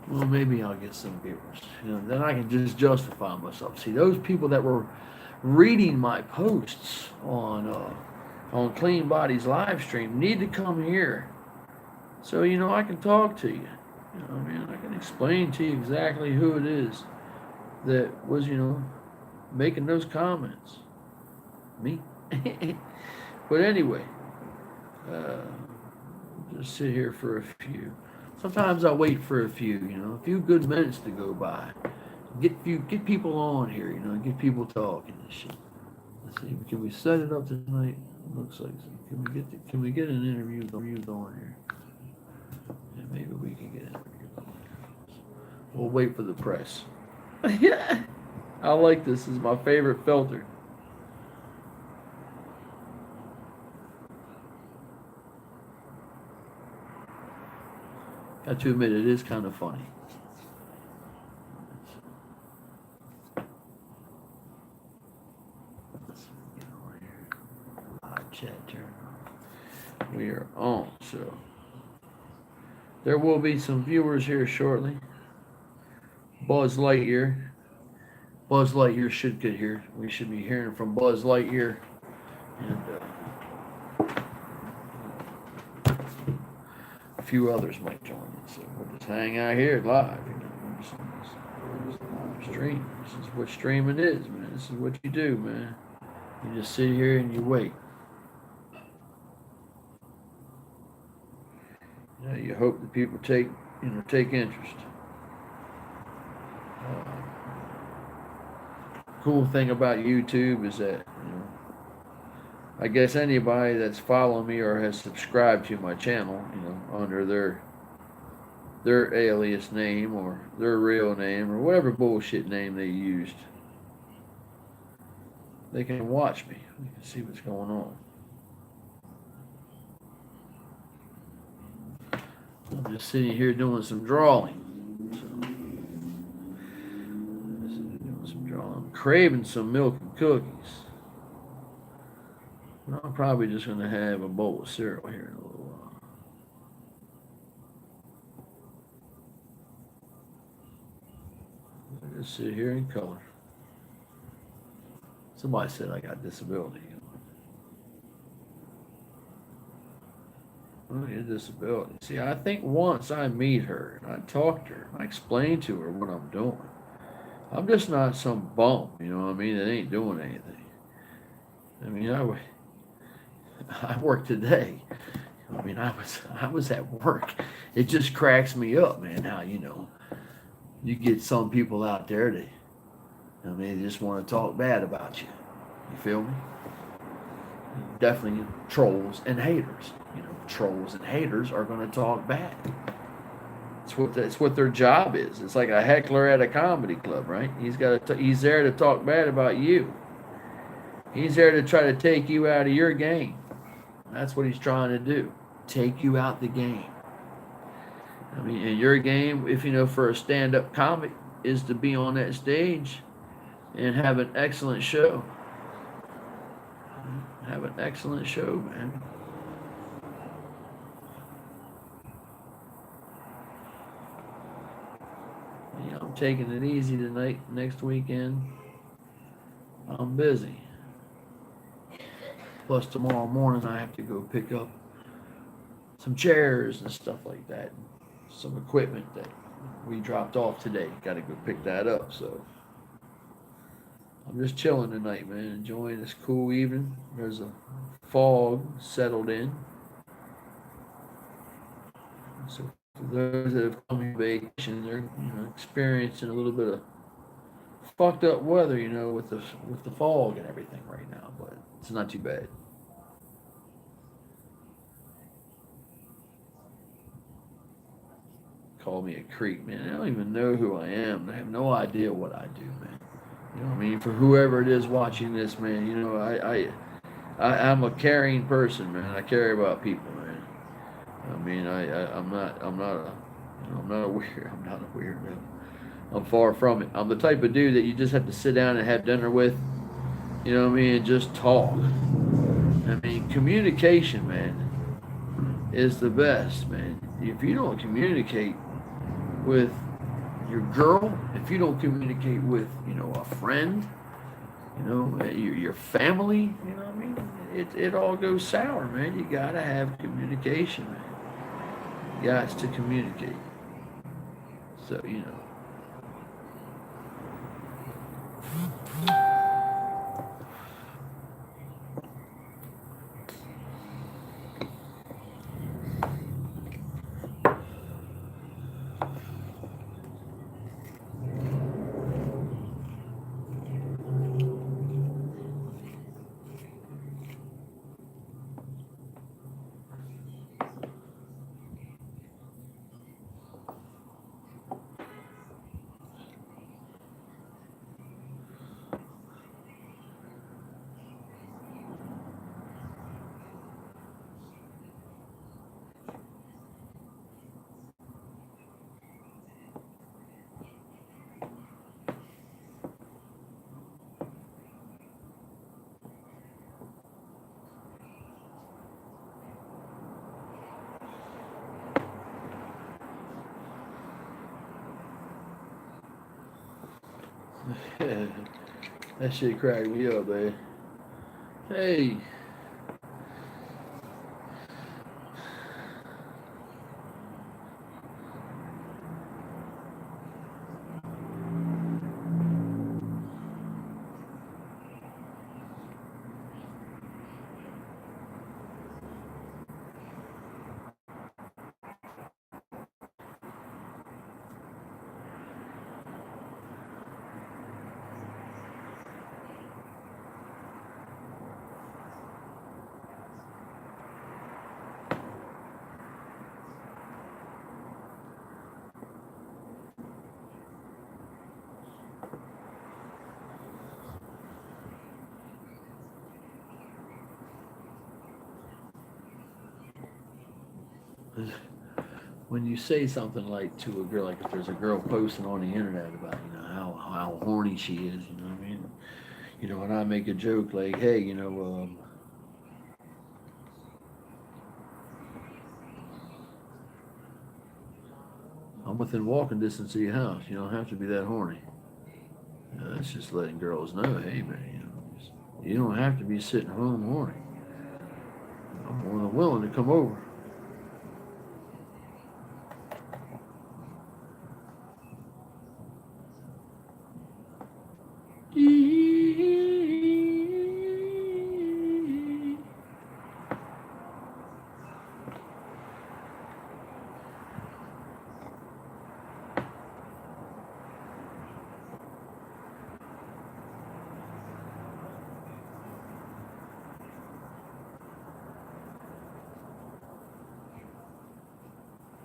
well, maybe I'll get some viewers. Then I can just justify myself. See, those people that were reading my posts on Clean Bodies live stream need to come here, so I can talk to you. I can explain to you exactly who it is that was making those comments. Me. But anyway, uh, just sit here for a few. Sometimes I wait for a few good minutes to go by. Get people on here, get people talking and shit. Let's see, can we set it up tonight? Looks like so. Can we get an interview on here? Yeah, maybe we can get an interview on here. We'll wait for the press. Yeah, I like this. This is my favorite filter. Got to admit, it is kind of funny. Live chat turn on. We are on, so there will be some viewers here shortly. Buzz Lightyear. Buzz Lightyear should get here. We should be hearing from Buzz Lightyear. And a few others might join us. So we'll just hang out here live. Live stream. This is what streaming is, man. This is what you do, man. You just sit here and you wait. You hope that people take interest. Cool thing about YouTube is that I guess anybody that's following me or has subscribed to my channel, under their alias name or their real name or whatever bullshit name they used, they can watch me. They can see what's going on. I'm just sitting here doing some drawing. I'm craving some milk and cookies. I'm probably just going to have a bowl of cereal here in a little while. I just sit here in color. Somebody said I got disability. I get disability. See, I think once I meet her and I talk to her, I explain to her what I'm doing. I'm just not some bum, that ain't doing anything. I work today. I was at work. It just cracks me up, man, how you get some people out there that they just want to talk bad about you. You feel me? Definitely trolls and haters. Trolls and haters are going to talk bad. It's what their job is. It's like a heckler at a comedy club, right? He's there to talk bad about you. He's there to try to take you out of your game. That's what he's trying to do. Take you out the game. In your game, if for a stand-up comic, is to be on that stage and have an excellent show. Have an excellent show, man. I'm taking it easy tonight. Next weekend, I'm busy. Plus, tomorrow morning, I have to go pick up some chairs and stuff like that. Some equipment that we dropped off today. Got to go pick that up. So, I'm just chilling tonight, man. Enjoying this cool evening. There's a fog settled in. So, for those that have come on vacation, they're experiencing a little bit of fucked up weather, with the fog and everything right now, but it's not too bad. Call me a creep, man. I don't even know who I am. I have no idea what I do, man. For whoever it is watching this, man, I'm a caring person, man. I care about people, man. I'm not a weird. I'm not a weirdo. I'm far from it. I'm the type of dude that you just have to sit down and have dinner with, and just talk. Communication, man, is the best, man. If you don't communicate with your girl, if you don't communicate with, a friend, your family, you know what I mean? It all goes sour, man. You gotta have communication, man. You got to communicate. So, that shit cracked me up, man. Hey, when you say something like to a girl, like if there's a girl posting on the internet about, how horny she is, you know what I mean? When I make a joke like, hey, I'm within walking distance of your house. You don't have to be that horny. That's just letting girls know, hey, man, you don't have to be sitting home horny. I'm more than willing to come over.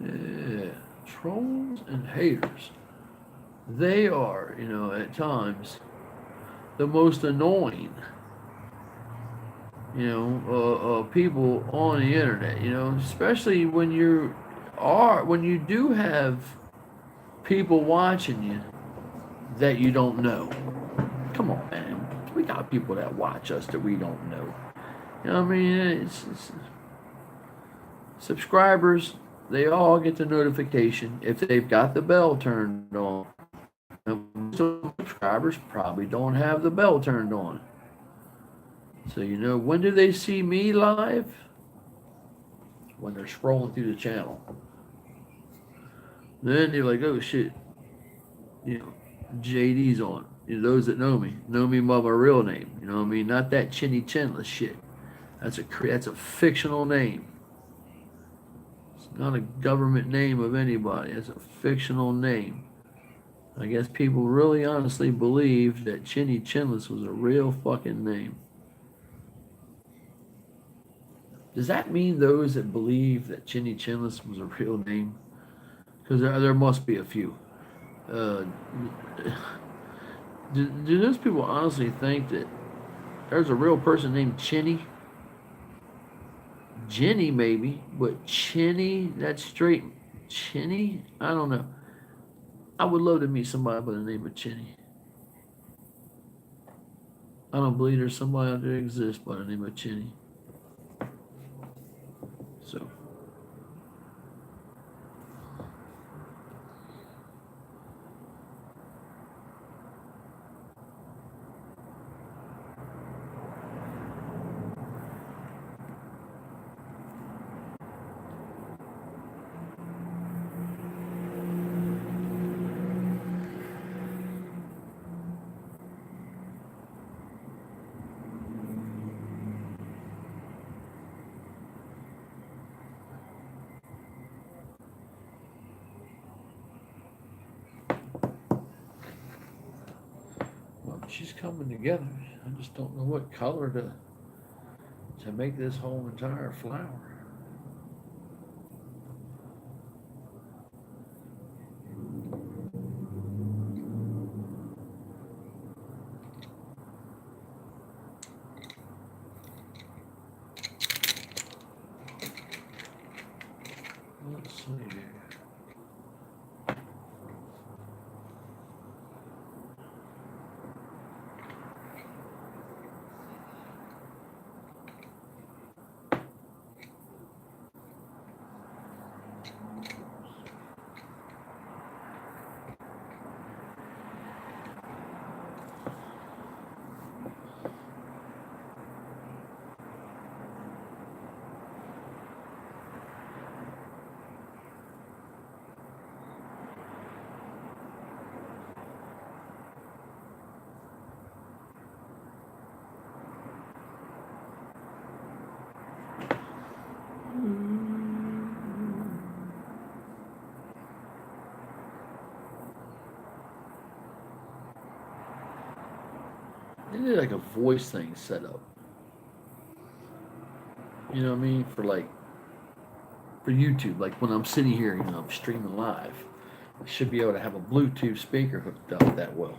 Yeah, trolls and haters. They are, at times the most annoying, people on the internet. Especially when you do have people watching you that you don't know. Come on, man. We got people that watch us that we don't know. You know what I mean? It's subscribers, they all get the notification if they've got the bell turned on. Some subscribers probably don't have the bell turned on. So, when do they see me live? When they're scrolling through the channel. Then they're like, oh shit, JD's on. Those that know me by my real name. You know what I mean? Not that chinny chinless shit. That's a fictional name. It's not a government name of anybody. It's a fictional name. I guess people really honestly believe that Chinny Chinless was a real fucking name. Does that mean those that believe that Chinny Chinless was a real name? Because there must be a few. Uh, do those people honestly think that there's a real person named Chinny? Jenny maybe, but Chinny, that's straight Chinny? I don't know. I would love to meet somebody by the name of Chinny. I don't believe there's somebody out there that exists by the name of Chinny. So she's coming together. I just don't know what color to make this whole entire flower. Let's see here. They did like a voice thing set up. You know what I mean? For YouTube, like when I'm sitting here, I'm streaming live. I should be able to have a Bluetooth speaker hooked up that well.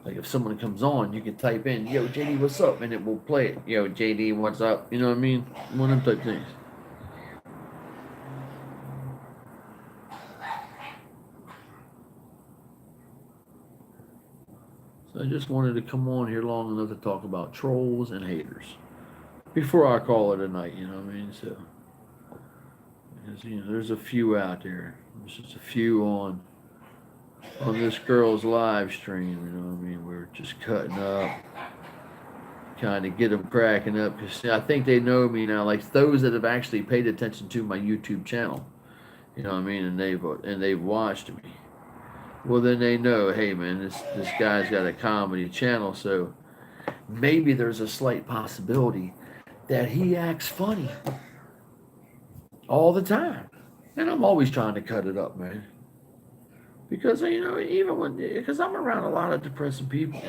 Like if someone comes on, you can type in, "Yo, JD, what's up?" and it will play it. "Yo, JD, what's up?" You know what I mean? One of them type things. So I just wanted to come on here long enough to talk about trolls and haters before I call it a night. You know what I mean? So because there's a few out there. There's just a few on this girl's live stream. You know what I mean? We're just cutting up, kind of get them cracking up because I think they know me now. Like those that have actually paid attention to my YouTube channel. You know what I mean? And they've watched me. Well, then they know, hey man, this guy's got a comedy channel, so maybe there's a slight possibility that he acts funny all the time. And I'm always trying to cut it up, man. Because because I'm around a lot of depressing people.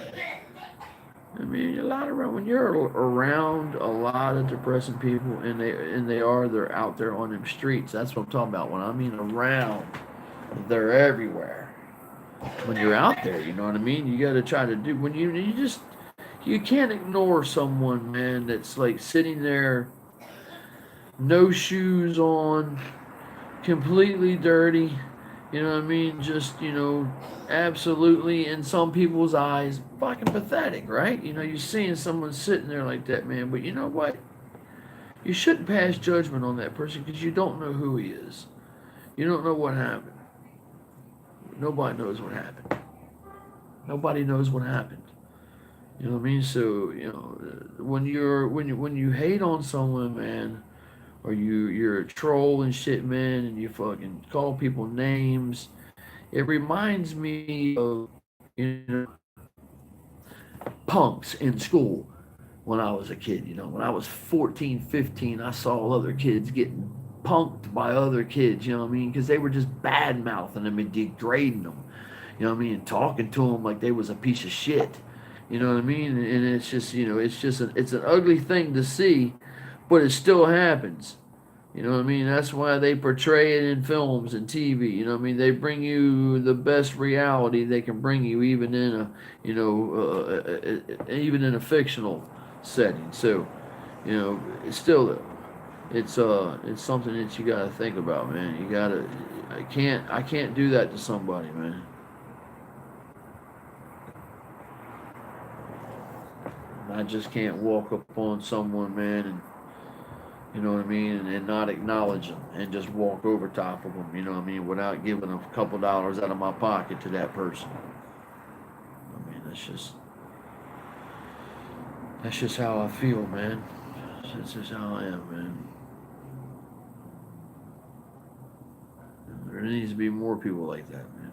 I mean, when you're around a lot of depressing people, and they're out there on them streets. That's what I'm talking about. When I mean around, they're everywhere. When you're out there, you know what I mean. You got to try to do when you can't ignore someone, man. That's like sitting there, no shoes on, completely dirty. You know what I mean? Just, absolutely in some people's eyes, fucking pathetic, right? You're seeing someone sitting there like that, man. But you know what? You shouldn't pass judgment on that person because you don't know who he is. You don't know what happened. Nobody knows what happened. Nobody knows what happened. You know what I mean? So, when you hate on someone, man, or you're a troll and shit, man, and you fucking call people names. It reminds me of punks in school when I was a kid. When I was 14, 15, I saw other kids getting punked by other kids. You know what I mean? Because they were just bad mouthing them and degrading them. You know what I mean? And talking to them like they was a piece of shit. You know what I mean? And it's just it's an ugly thing to see, but it still happens. You know what I mean? That's why they portray it in films and TV. You know what I mean? They bring you the best reality they can bring you, even in even in a fictional setting. So, it's still, it's something that you got to think about, man. I can't do that to somebody, man. I just can't walk up on someone, man, and you know what I mean, and not acknowledge them and just walk over top of them, you know what I mean, without giving a couple dollars out of my pocket to that person. I mean, that's just how I feel, man. That's just how I am, man. There needs to be more people like that, man.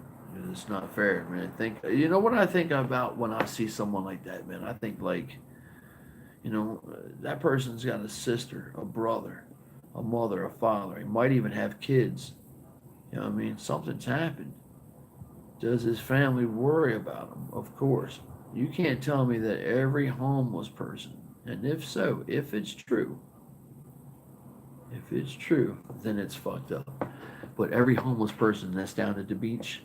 It's not fair, man. You know what I think about when I see someone like that, man? I think like, that person's got a sister, a brother, a mother, a father. He might even have kids. You know what I mean? Something's happened. Does his family worry about him? Of course. You can't tell me that every homeless person, and if so, if it's true, then it's fucked up. But every homeless person that's down at the beach,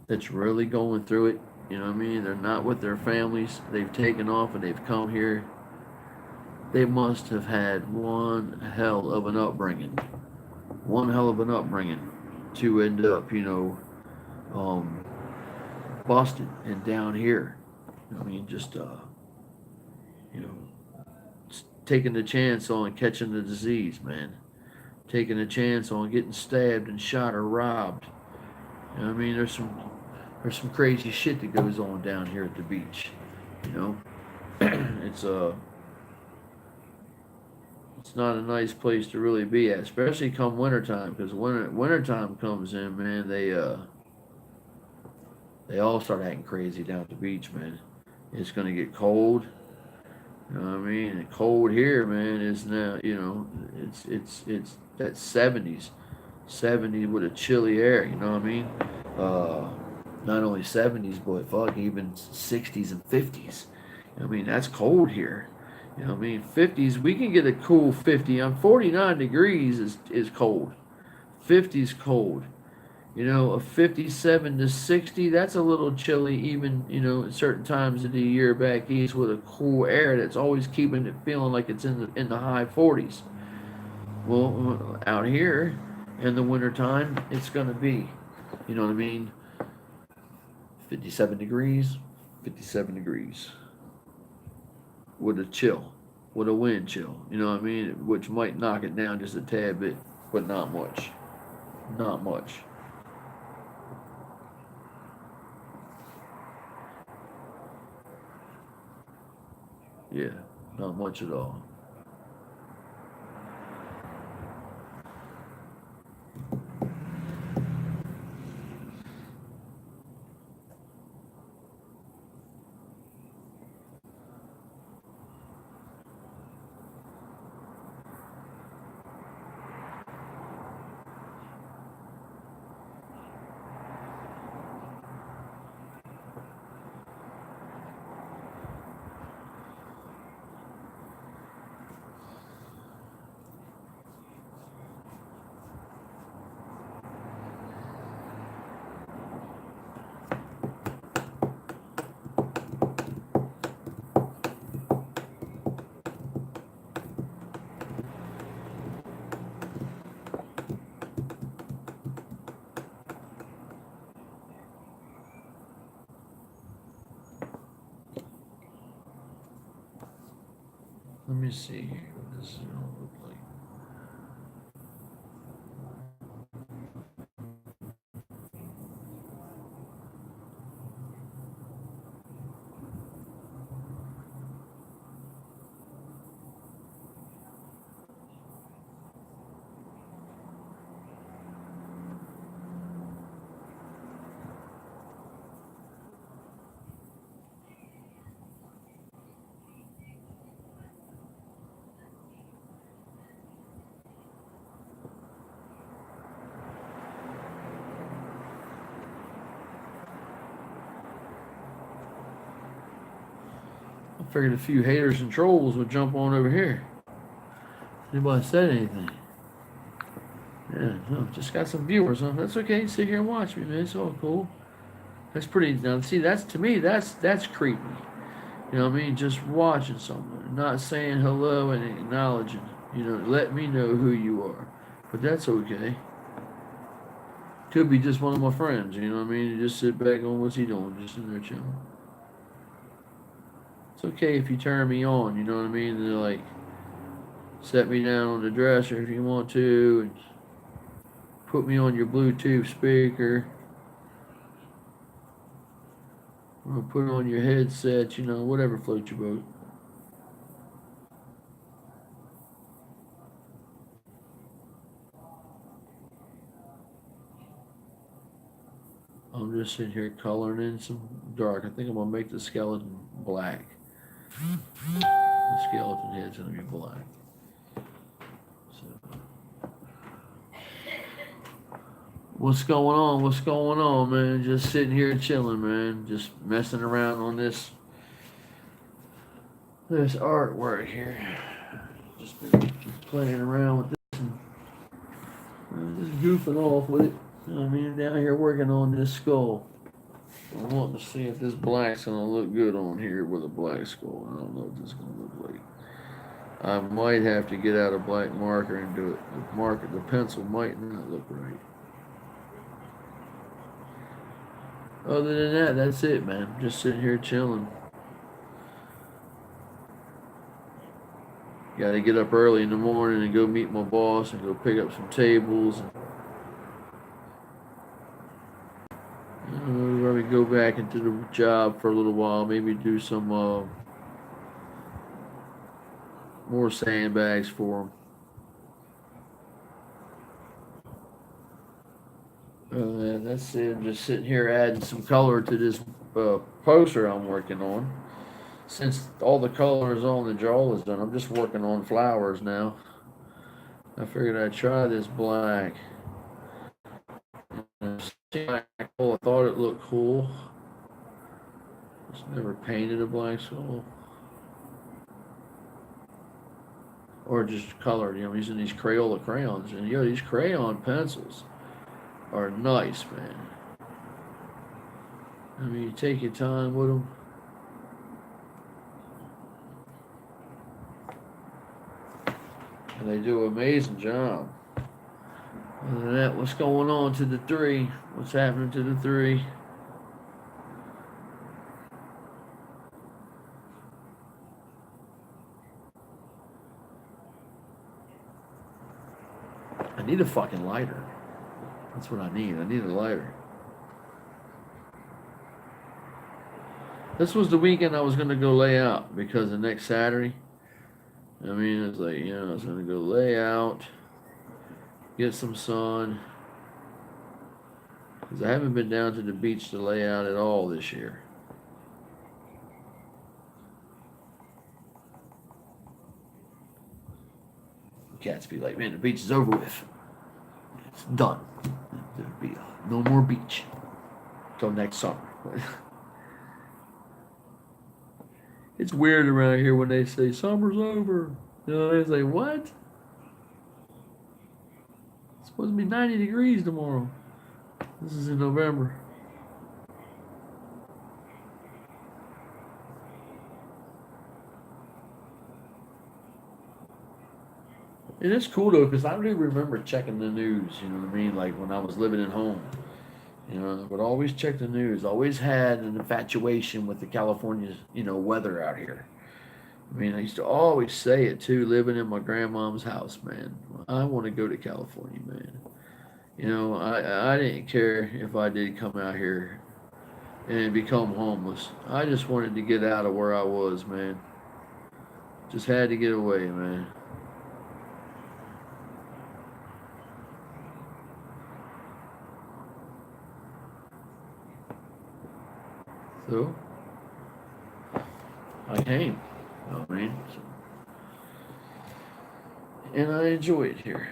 that's really going through it, you know what I mean? They're not with their families. They've taken off and they've come here. They must have had one hell of an upbringing. One hell of an upbringing to end up, um, busted and down here. I mean, just, you know, taking the chance on catching the disease, man. Taking a chance on getting stabbed and shot or robbed. You know what I mean? There's some crazy shit that goes on down here at the beach. You know, it's it's not a nice place to really be at, especially come wintertime, because wintertime comes in, man, they all start acting crazy down at the beach, man. It's gonna get cold. You know what I mean? And cold here, man, is now, it's that 70s, 70 with a chilly air. You know what I mean? Uh, Not only 70s, but fuck, even 60s and 50s. I mean, that's cold here. You know what I mean? 50s, we can get a cool 50. I'm 49 degrees is cold. 50's cold. A 57 to 60, that's a little chilly, even, at certain times of the year back east with a cool air that's always keeping it feeling like it's in the high 40s. Well, out here in the wintertime, it's going to be, you know what I mean? 57 degrees, 57 degrees with a chill, with a wind chill, you know what I mean? Which might knock it down just a tad bit, but not much. Not much. Yeah, not much at all. Let me see here what this is going to look like. I figured a few haters and trolls would jump on over here. Anybody said anything? Yeah, no, just got some viewers, huh? That's okay. Sit here and watch me, man. It's all cool. That's pretty. Now, see, that's to me, that's creepy. You know what I mean? Just watching someone, not saying hello and acknowledging. Let me know who you are. But that's okay. Could be just one of my friends. You know what I mean? You just sit back on what's he doing, just in there chilling. It's okay if you turn me on. You know what I mean? They're like, set me down on the dresser if you want to, and put me on your Bluetooth speaker, or put on your headset. Whatever floats your boat. I'm just sitting here coloring in some dark. I think I'm gonna make the skeleton black. The skeleton head's gonna be black. So What's going on? What's going on, man? Just sitting here chilling, man. Just messing around on this artwork here. Just been playing around with this and just goofing off with it. You know what I mean, down here working on this skull. I'm wanting to see if this black's gonna look good on here with a black skull. I don't know what this is gonna look like. I might have to get out a black marker and do it. The pencil might not look right. Other than that, that's it, man. Just sitting here chilling. Got to get up early in the morning and go meet my boss and go pick up some tables. And probably go back into the job for a little while. Maybe do some more sandbags for them. That's it. I'm just sitting here adding some color to this poster I'm working on. Since all the colors on the jaw is done, I'm just working on flowers now. I figured I'd try this black. I thought it looked cool. Just never painted a black skull. Or just colored, I'm using these Crayola crayons. And these crayon pencils are nice, man. I mean, you take your time with them. And they do an amazing job. Other than that, what's going on to the 3? What's happening to the 3? I need a fucking lighter. That's what I need. I need a lighter. This was the weekend I was going to go lay out because the next Saturday, I mean, it's like, I was going to go lay out, get some sun. Because I haven't been down to the beach to lay out at all this year. Cats be like, man, the beach is over with. It's done. There'll be no more beach till next summer. It's weird around here when they say summer's over. They say, what? It's supposed to be 90 degrees tomorrow. This is in November. And it's cool though, because I do remember checking the news, you know what I mean? Like when I was living at home. I would always check the news. Always had an infatuation with the California, weather out here. I mean, I used to always say it too, living in my grandmom's house, man. I want to go to California, man. I didn't care if I did come out here and become homeless. I just wanted to get out of where I was, man. Just had to get away, man. So, I came. I mean, and I enjoy it here.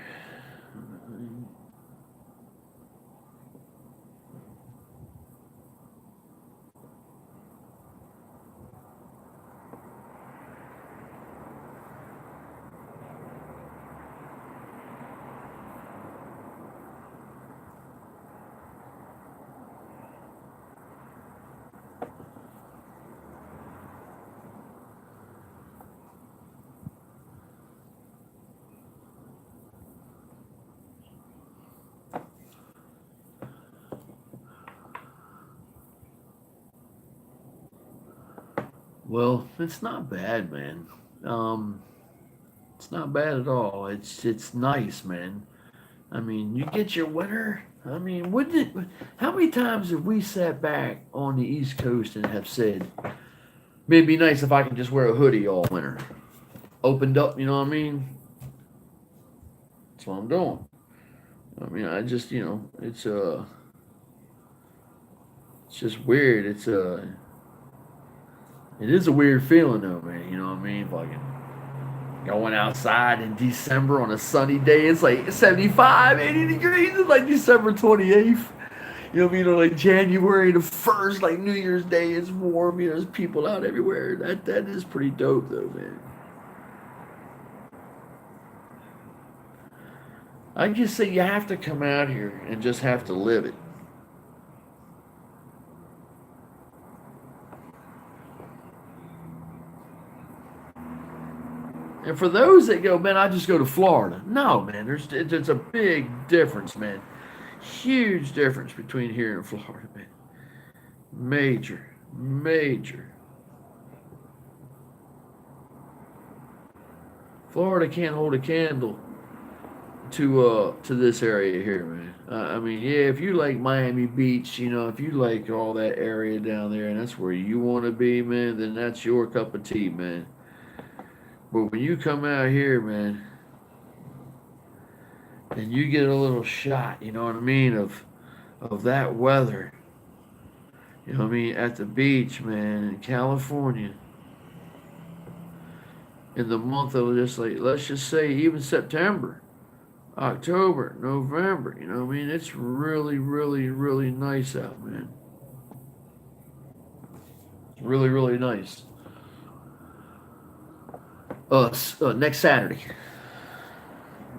Well, it's not bad, man. Um, it's not bad at all. It's nice, man. I mean, you get your winter. I mean, wouldn't it? How many times have we sat back on the East Coast and have said, "It'd be nice if I could just wear a hoodie all winter"? Opened up, you know what I mean? That's what I'm doing. I mean, I just, it's just weird. It is a weird feeling though, man. You know what I mean? Fucking Going outside in December on a sunny day, it's like 75, 80 degrees. It's like December 28th. You know what I mean? Or like January the 1st, like New Year's Day, it's warm. You know, there's people out everywhere. That is pretty dope, though, man. I just say you have to come out here and just have to live it. And for those that go, man, I just go to Florida. No, man, there's a big difference, man. Huge difference between here and Florida, man. Major, major. Florida can't hold a candle to this area here, man. I mean, yeah, if you like Miami Beach, you know, if you like all that area down there, and that's where you want to be, man, then that's your cup of tea, man. But when you come out here, man, and you get a little shot, you know what I mean, of that weather, you know what I mean, at the beach, man, in California, in the month of just like, let's just say even September, October, November, you know what I mean, it's really, really, really nice out, man. It's really, really nice. Next Saturday.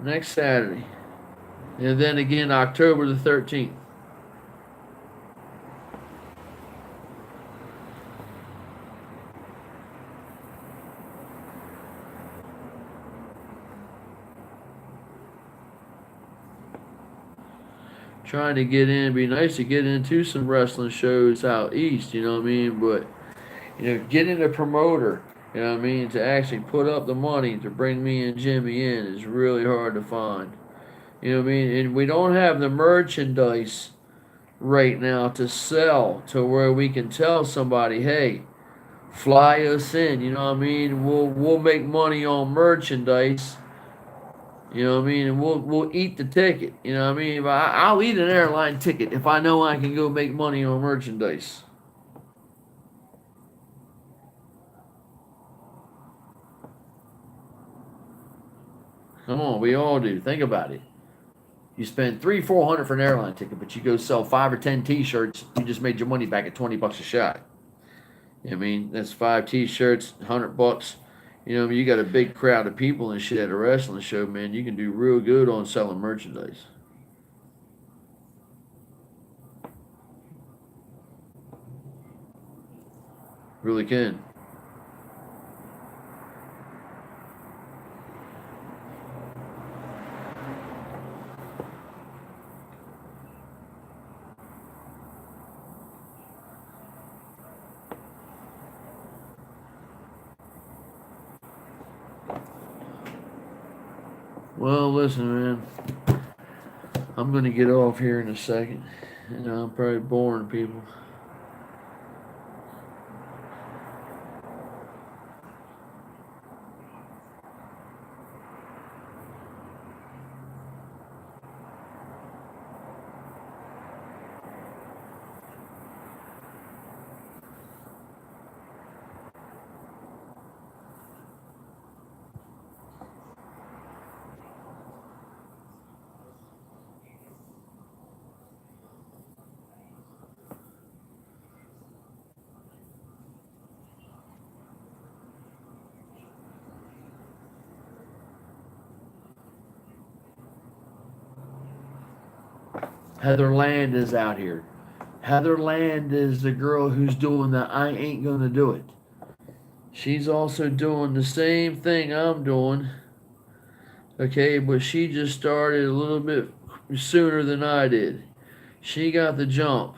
Next Saturday. And then again, October the 13th. Trying to get in. It'd be nice to get into some wrestling shows out east, you know what I mean? But, you know, getting a promoter, you know what I mean, to actually put up the money to bring me and Jimmy in is really hard to find. You know what I mean? And we don't have the merchandise right now to sell to where we can tell somebody, hey, fly us in. You know what I mean? We'll make money on merchandise. You know what I mean? And we'll eat the ticket. You know what I mean? I'll eat an airline ticket if I know I can go make money on merchandise. Come on, we all do. Think about it. You spend 300, 400 for an airline ticket, but you go sell 5 or 10 T-shirts. You just made your money back at $20 a shot. You know what I mean? That's 5 T-shirts, $100. You know, you got a big crowd of people and shit at a wrestling show, man. You can do real good on selling merchandise. Really can. Well, listen, man. I'm gonna get off here in a second. You know, I'm probably boring people. Heather Land is out here. Heather Land is the girl who's doing the I Ain't Gonna Do It. She's also doing the same thing I'm doing. Okay, but she just started a little bit sooner than I did. She got the jump.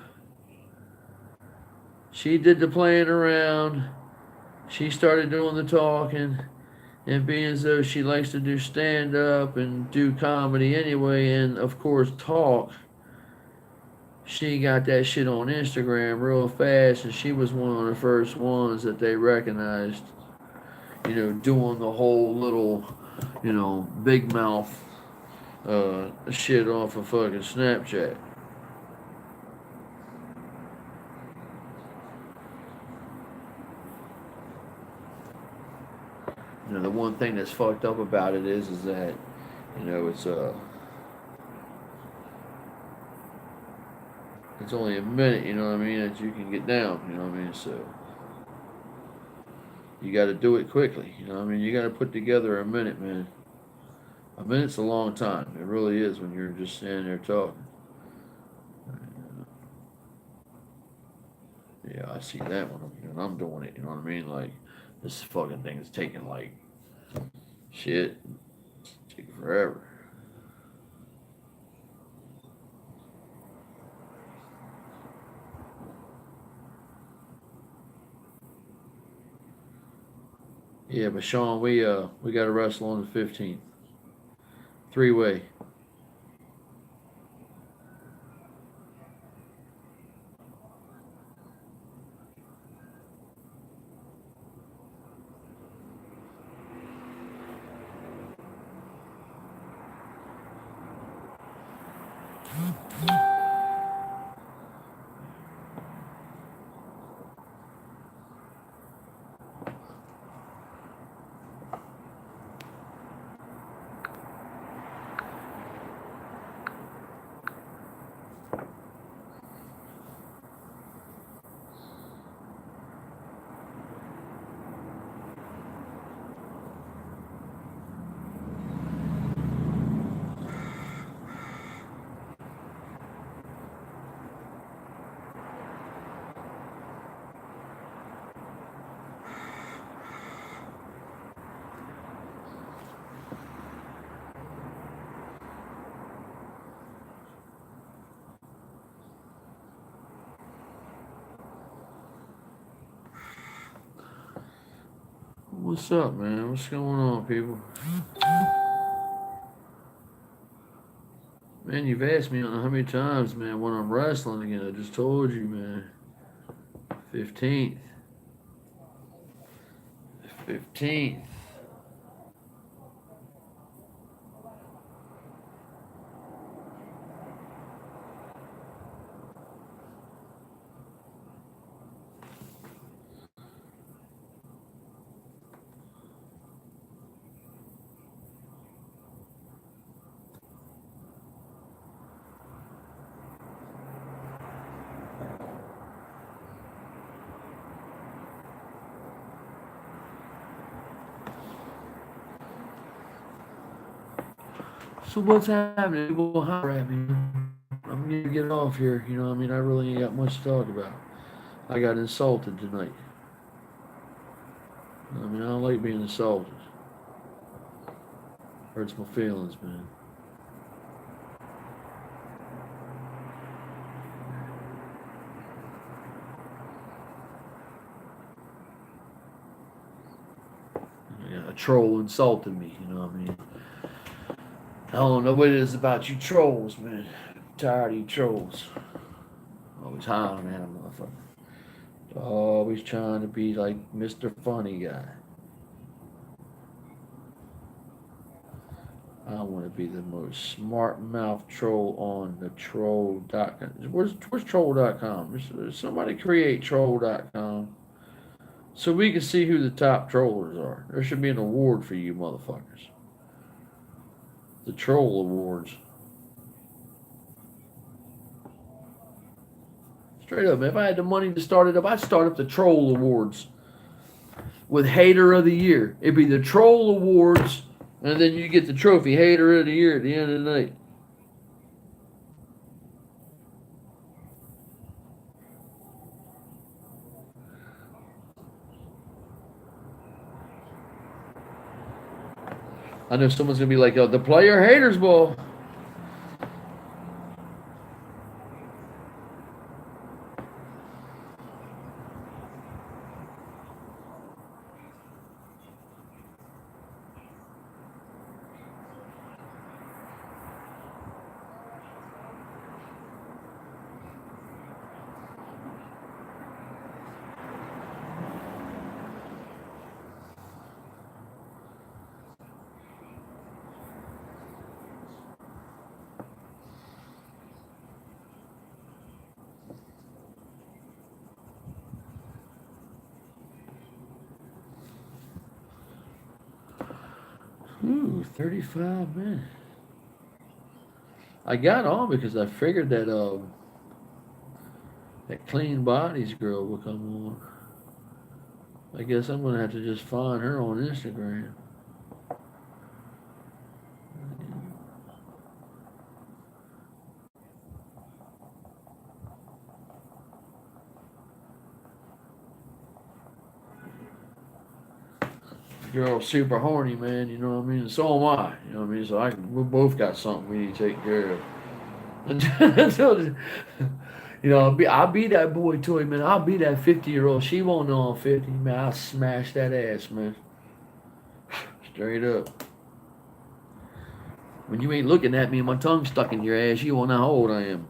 She did the playing around. She started doing the talking. And being as though she likes to do stand up and do comedy anyway, and of course talk, she got that shit on Instagram real fast, and she was one of the first ones that they recognized, you know, doing the whole little, you know, big mouth shit off of fucking Snapchat. You know, the one one thing that's fucked up about it is that, it's only a minute, you know what I mean, that you can get down, you know what I mean? So you got to do it quickly, you know what I mean? You got to put together a minute, man. A minute's a long time. It really is when you're just standing there talking. Yeah, I see that one, and I'm doing it, you know what I mean? Like, this fucking thing is taking, like, shit, taking forever. Yeah, but Sean, we got to wrestle on the 15th. Three-way. What's up, man? What's going on, people? Man, you've asked me how many times, man, when I'm wrestling again. I just told you, man. 15th. 15th. So what's happening? People holler at me. I'm gonna get off here. You know, what I mean, I really ain't got much to talk about. I got insulted tonight. I mean, I don't like being insulted. Hurts my feelings, man. Yeah, a troll insulted me. You know what I mean? I don't know what it is about you trolls, man. I'm tired of you trolls. Always hollering at a motherfucker. Always trying to be like Mr. Funny Guy. I want to be the most smart mouth troll on the troll.com. Where's troll.com? Somebody create troll.com so we can see who the top trollers are. There should be an award for you motherfuckers. The Troll Awards. Straight up, man. If I had the money to start it up, I'd start up the Troll Awards with Hater of the Year. It'd be the Troll Awards, and then you get the trophy Hater of the Year at the end of the night. I know someone's gonna be like, "Oh, the Player Haters Ball." Ooh, 35 minutes. I got on because I figured that Clean Bodies girl will come on. I guess I'm gonna have to just find her on Instagram. Girl's super horny, man. You know what I mean? And so am I. You know what I mean? We both got something we need to take care of. I'll be that boy to him, man. I'll be that 50-year-old. She won't know I'm 50, man. I'll smash that ass, man. Straight up. When you ain't looking at me and my tongue stuck in your ass, you won't know how old I am.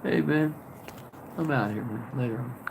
Hey, man. I'm out here, man. Later on.